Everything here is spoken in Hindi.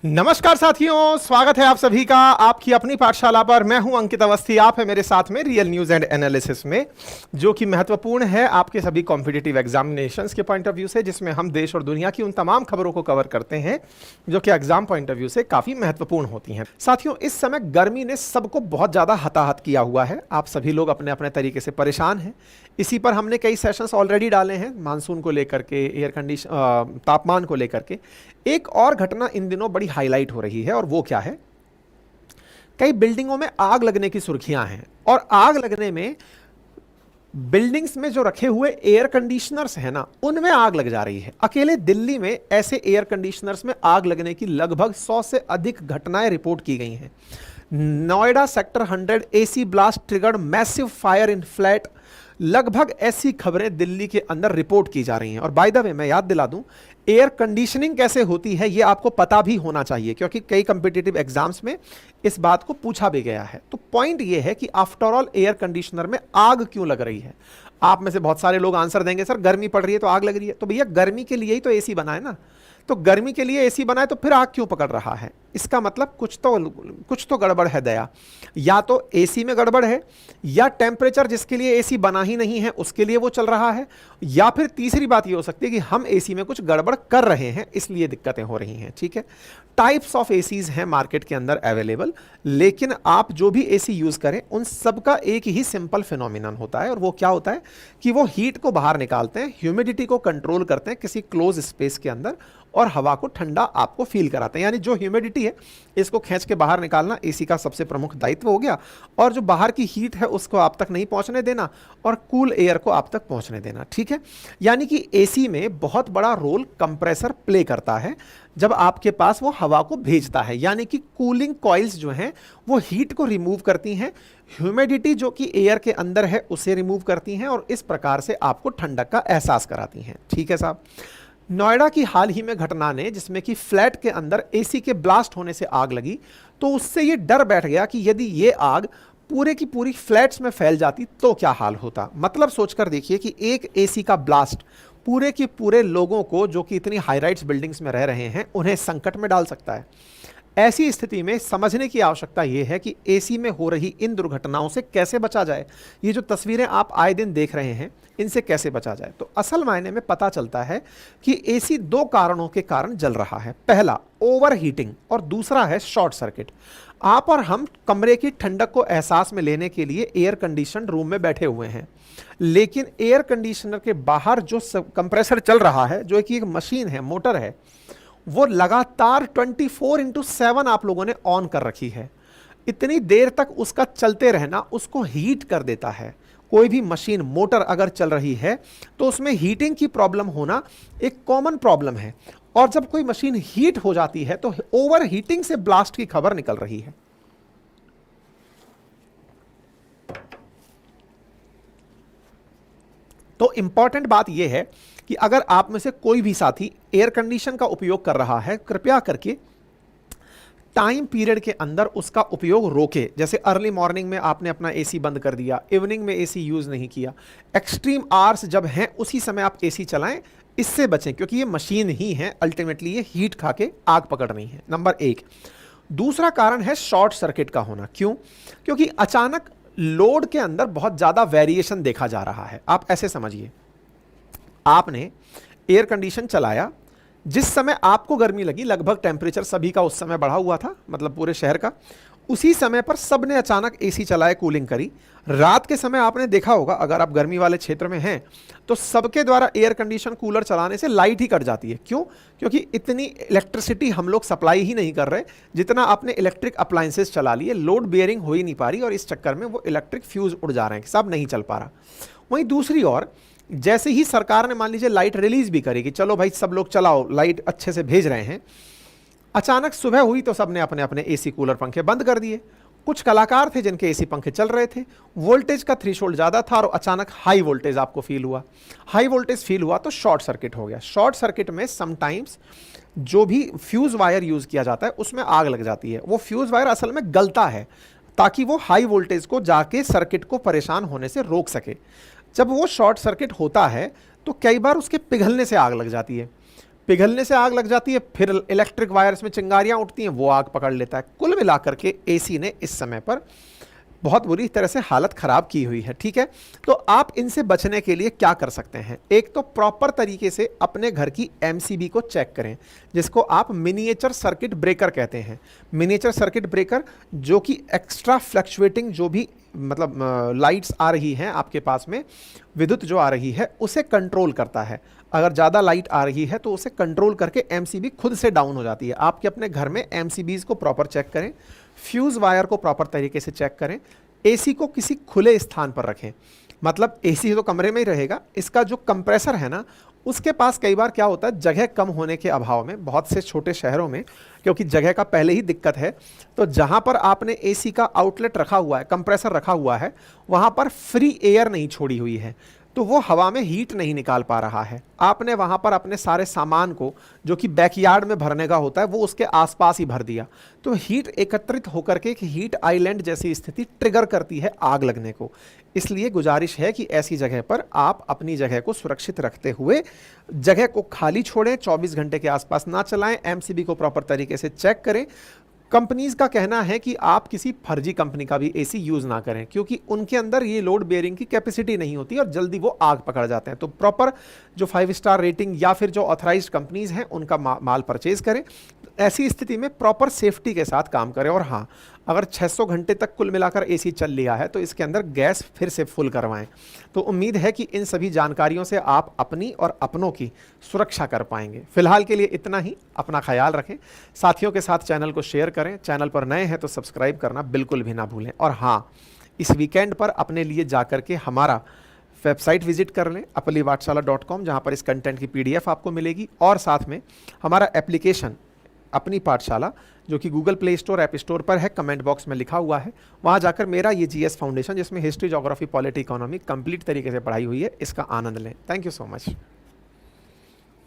नमस्कार साथियों, स्वागत है आप सभी का आपकी अपनी पाठशाला पर। मैं हूं अंकित अवस्थी, आप है मेरे साथ में रियल न्यूज एंड एनालिसिस में, जो कि महत्वपूर्ण है आपके सभी कॉम्पिटिटिव एग्जामिनेशंस के पॉइंट ऑफ व्यू से, जिसमें हम देश और दुनिया की उन तमाम खबरों को कवर करते हैं जो कि एग्जाम पॉइंट ऑफ व्यू से काफी महत्वपूर्ण होती हैं। साथियों, इस समय गर्मी ने सबको बहुत ज्यादा हताहत किया हुआ है। आप सभी लोग अपने अपने तरीके से परेशान हैं। इसी पर हमने कई सेशंस ऑलरेडी डाले हैं, मानसून को लेकर के, एयर कंडीशन, तापमान को लेकर के। एक और घटना इन दिनों बड़ी हाईलाइट हो रही है, और वो क्या है? कई बिल्डिंगों में आग लगने की सुर्खियां हैं, और आग लगने में बिल्डिंग्स में जो रखे हुए एयर कंडीशनर्स हैं ना, उनमें आग लग जा रही है। अकेले दिल्ली में ऐसे एयर कंडीशनर्स में आग लगने की लगभग 100 से अधिक घटनाएं रिपोर्ट की गई हैं। Noida sector 100 AC blast triggered massive fire in flat, लगभग ऐसी खबरें दिल्ली के अंदर रिपोर्ट की जा रही हैं। और बाय द वे मैं याद दिला दूं, एयर कंडीशनिंग कैसे होती है ये आपको पता भी होना चाहिए, क्योंकि कई कॉम्पिटिटिव एग्जाम्स में इस बात को पूछा भी गया है। तो पॉइंट ये है कि आफ्टर ऑल एयर कंडीशनर में आग क्यों लग रही है? आप में से बहुत सारे लोग आंसर देंगे, सर गर्मी पड़ रही है तो आग लग रही है। तो भैया, गर्मी के लिए ही तो एसी बना है ना, तो गर्मी के लिए एसी बना है तो फिर आग क्यों पकड़ रहा है? इसका मतलब कुछ तो गड़बड़ है दया। या तो एसी में गड़बड़ है, या टेम्परेचर जिसके लिए एसी बना ही नहीं है उसके लिए वो चल रहा है, या फिर तीसरी बात ये हो सकती है कि हम एसी में कुछ गड़बड़ कर रहे हैं इसलिए दिक्कतें हो रही हैं। ठीक है, टाइप्स ऑफ एसीज हैं मार्केट के अंदर अवेलेबल, लेकिन आप जो भी एसी यूज करें उन सबका एक ही सिंपल फिनोमिनन होता है, और वो क्या होता है कि वो हीट को बाहर निकालते हैं, ह्यूमिडिटी को कंट्रोल करते हैं किसी क्लोज स्पेस के अंदर, और हवा को ठंडा आपको फील कराते हैं। यानी जो ह्यूमिडिटी है इसको खींच के बाहर निकालना एसी का सबसे प्रमुख दायित्व हो गया, और जो बाहर की हीट है उसको आप तक नहीं पहुंचने देना, और कूल एयर को आप तक पहुंचने देना। ठीक है, यानी कि एसी में बहुत बड़ा रोल कंप्रेसर प्ले करता है जब आपके पास वो हवा को भेजता है। यानी कि कूलिंग कॉइल्स जो हैं वो हीट को रिमूव करती हैं, ह्यूमिडिटी जो कि एयर के अंदर है उसे रिमूव करती हैं, और इस प्रकार से आपको ठंडक का एहसास कराती हैं। ठीक है साहब, नोएडा की हाल ही में घटना ने, जिसमें कि फ्लैट के अंदर एसी के ब्लास्ट होने से आग लगी, तो उससे ये डर बैठ गया कि यदि ये आग पूरे की पूरी फ्लैट्स में फैल जाती तो क्या हाल होता। मतलब सोचकर देखिए कि एक एसी का ब्लास्ट पूरे के पूरे लोगों को, जो कि इतनी हाई राइट्स बिल्डिंग्स में रह रहे हैं, उन्हें संकट में डाल सकता है। ऐसी स्थिति में समझने की आवश्यकता यह है कि एसी में हो रही इन दुर्घटनाओं से कैसे बचा जाए। ये जो तस्वीरें आप आए दिन देख रहे हैं, इनसे कैसे बचा जाए? तो असल मायने में पता चलता है कि एसी दो कारणों के कारण जल रहा है। पहला ओवर हीटिंग, और दूसरा है शॉर्ट सर्किट। आप और हम कमरे की ठंडक को एहसास में लेने के लिए एयर कंडीशन रूम में बैठे हुए हैं, लेकिन एयर कंडीशनर के बाहर जो कंप्रेसर चल रहा है, जो कि एक मशीन है, मोटर है, वो लगातार 24/7 आप लोगों ने ऑन कर रखी है। इतनी देर तक उसका चलते रहना उसको हीट कर देता है। कोई भी मशीन, मोटर अगर चल रही है तो उसमें हीटिंग की प्रॉब्लम होना एक कॉमन प्रॉब्लम है, और जब कोई मशीन हीट हो जाती है तो ओवर हीटिंग से ब्लास्ट की खबर निकल रही है। तो इंपॉर्टेंट बात यह है कि अगर आप में से कोई भी साथी एयर कंडीशन का उपयोग कर रहा है, कृपया करके टाइम पीरियड के अंदर उसका उपयोग रोके। जैसे अर्ली मॉर्निंग में आपने अपना एसी बंद कर दिया, इवनिंग में एसी यूज नहीं किया, एक्सट्रीम आवर्स जब हैं उसी समय आप एसी चलाएं, इससे बचें, क्योंकि ये मशीन ही है, अल्टीमेटली ये हीट खा के आग पकड़ रही है। नंबर एक। दूसरा कारण है शॉर्ट सर्किट का होना। क्यों? क्योंकि अचानक लोड के अंदर बहुत ज्यादा वेरिएशन देखा जा रहा है। आप ऐसे समझिए, आपने एयर कंडीशन चलाया, जिस समय आपको गर्मी लगी, लगभग टेम्परेचर सभी का उस समय बढ़ा हुआ था, मतलब पूरे शहर का, उसी समय पर सबने अचानक एसी चलाए, कूलिंग करी। रात के समय आपने देखा होगा, अगर आप गर्मी वाले क्षेत्र में हैं, तो सबके द्वारा एयर कंडीशन कूलर चलाने से लाइट ही कट जाती है। क्यों? क्योंकि इतनी इलेक्ट्रिसिटी हम लोग सप्लाई ही नहीं कर रहे जितना आपने इलेक्ट्रिक अप्लायंसेस चला लिए। लोड बेयरिंग हो ही नहीं पा रही, और इस चक्कर में वो इलेक्ट्रिक फ्यूज उड़ जा रहे हैं, सब नहीं चल पा रहा। वहीं दूसरी ओर, जैसे ही सरकार ने मान लीजिए लाइट रिलीज भी करेगी, चलो भाई सब लोग चलाओ, लाइट अच्छे से भेज रहे हैं, अचानक सुबह हुई तो सबने अपने अपने एसी कूलर पंखे बंद कर दिए। कुछ कलाकार थे जिनके एसी पंखे चल रहे थे, वोल्टेज का थ्रेशोल्ड ज्यादा था, और अचानक हाई वोल्टेज आपको फील हुआ। हाई वोल्टेज फील हुआ तो शॉर्ट सर्किट हो गया। शॉर्ट सर्किट में समटाइम्स जो भी फ्यूज वायर यूज किया जाता है उसमें आग लग जाती है। वो फ्यूज वायर असल में गलता है ताकि वो हाई वोल्टेज को जाके सर्किट को परेशान होने से रोक सके। जब वो शॉर्ट सर्किट होता है तो कई बार उसके पिघलने से आग लग जाती है। पिघलने से आग लग जाती है, फिर इलेक्ट्रिक वायर्स में चिंगारियां उठती हैं, वो आग पकड़ लेता है। कुल मिलाकर के एसी ने इस समय पर बहुत बुरी तरह से हालत खराब की हुई है। ठीक है, तो आप इनसे बचने के लिए क्या कर सकते हैं? एक तो प्रॉपर तरीके से अपने घर की एमसीबी को चेक करें, जिसको आप मिनिएचर सर्किट ब्रेकर कहते हैं। मिनिएचर सर्किट ब्रेकर जो कि एक्स्ट्रा फ्लक्चुएटिंग जो भी मतलब लाइट्स आ रही हैं आपके पास में, विद्युत जो आ रही है उसे कंट्रोल करता है। अगर ज़्यादा लाइट आ रही है तो उसे कंट्रोल करके एमसीबी खुद से डाउन हो जाती है। आपके अपने घर में एमसीबीज़ को प्रॉपर चेक करें, फ्यूज़ वायर को प्रॉपर तरीके से चेक करें, एसी को किसी खुले स्थान पर रखें। मतलब एसी तो कमरे में ही रहेगा, इसका जो कंप्रेसर है ना, उसके पास कई बार क्या होता है, जगह कम होने के अभाव में बहुत से छोटे शहरों में, क्योंकि जगह का पहले ही दिक्कत है, तो जहाँ पर आपने एसी का आउटलेट रखा हुआ है, कंप्रेसर रखा हुआ है, वहाँ पर फ्री एयर नहीं छोड़ी हुई है, तो वो हवा में हीट नहीं निकाल पा रहा है। आपने वहाँ पर अपने सारे सामान को जो कि बैकयार्ड में भरने का होता है वो उसके आसपास ही भर दिया, तो हीट एकत्रित होकर के एक हीट आइलैंड जैसी स्थिति ट्रिगर करती है आग लगने को। इसलिए गुजारिश है कि ऐसी जगह पर आप अपनी जगह को सुरक्षित रखते हुए जगह को खाली छोड़ें, 24 घंटे के आसपास ना चलाएं, एमसीबी को प्रॉपर तरीके से चेक करें। कंपनीज का कहना है कि आप किसी फर्जी कंपनी का भी एसी यूज़ ना करें, क्योंकि उनके अंदर ये लोड बेयरिंग की कैपेसिटी नहीं होती और जल्दी वो आग पकड़ जाते हैं। तो प्रॉपर जो 5 स्टार रेटिंग या फिर जो ऑथराइज्ड कंपनीज हैं उनका माल परचेज करें। ऐसी स्थिति में प्रॉपर सेफ्टी के साथ काम करें। और हाँ, अगर 600 घंटे तक कुल मिलाकर एसी चल लिया है तो इसके अंदर गैस फिर से फुल करवाएं। तो उम्मीद है कि इन सभी जानकारियों से आप अपनी और अपनों की सुरक्षा कर पाएंगे। फिलहाल के लिए इतना ही, अपना ख्याल रखें, साथियों के साथ चैनल को शेयर करें, चैनल पर नए हैं तो सब्सक्राइब करना बिल्कुल भी ना भूलें। और हाँ, इस वीकेंड पर अपने लिए जाकर के हमारा वेबसाइट विजिट कर लें appalipathshala.com, जहाँ पर इस कंटेंट की PDF आपको मिलेगी, और साथ में हमारा एप्लीकेशन अपनी पाठशाला जो कि Google play store, app store पर है, कमेंट बॉक्स में लिखा हुआ है, वहाँ जाकर मेरा ये GS फाउंडेशन जिसमें history, geography, polity, economy complete तरीके से पढ़ाई हुई है, इसका आनंद लें। Thank you so much.